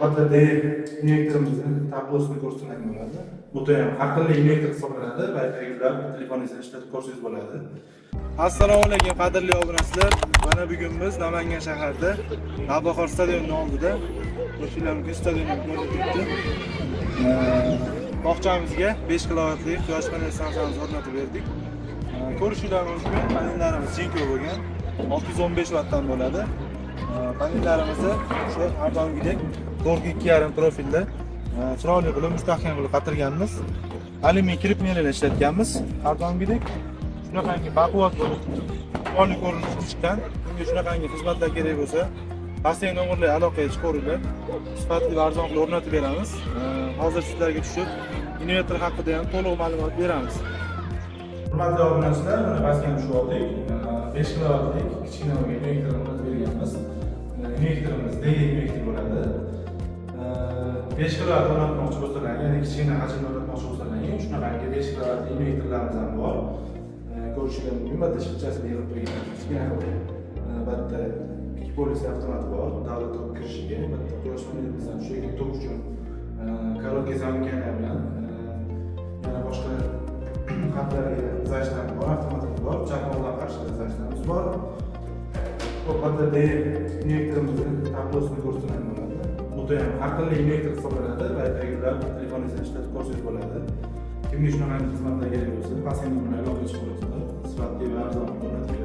Batarya invertorimizni tablosini ko'rsatilgan bo'ladi. Bu ham aqlli invertor hisoblanadi. Wi-Fi-lar telefoningizda ishlatib ko'rsangiz bo'ladi. Assalomu alaykum qadrli obunachilar. Mana bugun biz Namangan shahrida Navbahor stadionining oldida ko'rsatuvlarimiz stadionda bo'lib o'tdi. Bog'chamizga 5 kilovatli quyosh panel stansiyamizni o'rnatib berdik. Ko'rishinglar mumkin, panellarimiz Jinko bo'lgan, 615 vattdan bo'ladi. Panellarimizni o'sha har doimgidek 4.2,5 profilda chiroyli qilib, mustahkam qilib qatirganmiz. Alyumin kirpmelar ishlatganmiz. Har doimgidek shunaqangi baquvvat bo'lib, chiroyli ko'rinishda chiqqan. Bunga shunaqangi xizmatlar kerak bo'lsa, pastdagi nomerlarga aloqaga chiqaveringlar. Sifatli va arzon qilib o'rnatib beramiz. Hozir sizlarga tushib, invertor haqida ham to'liq ma'lumot beramiz. Hurmatli obunachilar, mana pastga tushib oldik. 5 kilovatlik kichkina bo'lgan invertorimizni berganmiz. Invertorimiz DG invertor bo'ladi. 5 kilovat o'rnatmoqchi bo'lsalar, ya'ni kichkina hajmda o'rnatmoqchi bo'lsalar, shunaqangi 5 kilovatli invertorlarimiz ham bor. Ko'rishinglar mumkin, bitta shipchasini yig'ib qo'ygan. Kichkina qilib. Bitta 2 polis avtomati bor, davlat tok kirishiga, bitta quyosh panelingizdan tushayotgan tok uchun korotka zamkani bilan yana boshqa xatlarga zajdan bor, avtomatik bor, chaqmoqdan qarshi zajdanimiz bor. Batarya invertorimizni tablosini ko'rsatilgan bo'ladi. Bu ham aqlli invertor hisoblanadi. Wi-Fi-lar telefoningizda ishlatib ko'rsangiz bo'ladi. Kimga shunaqa xizmatlar kerak bo'lsa, pastga aloqa qilib sifatli va arzon o'rnatib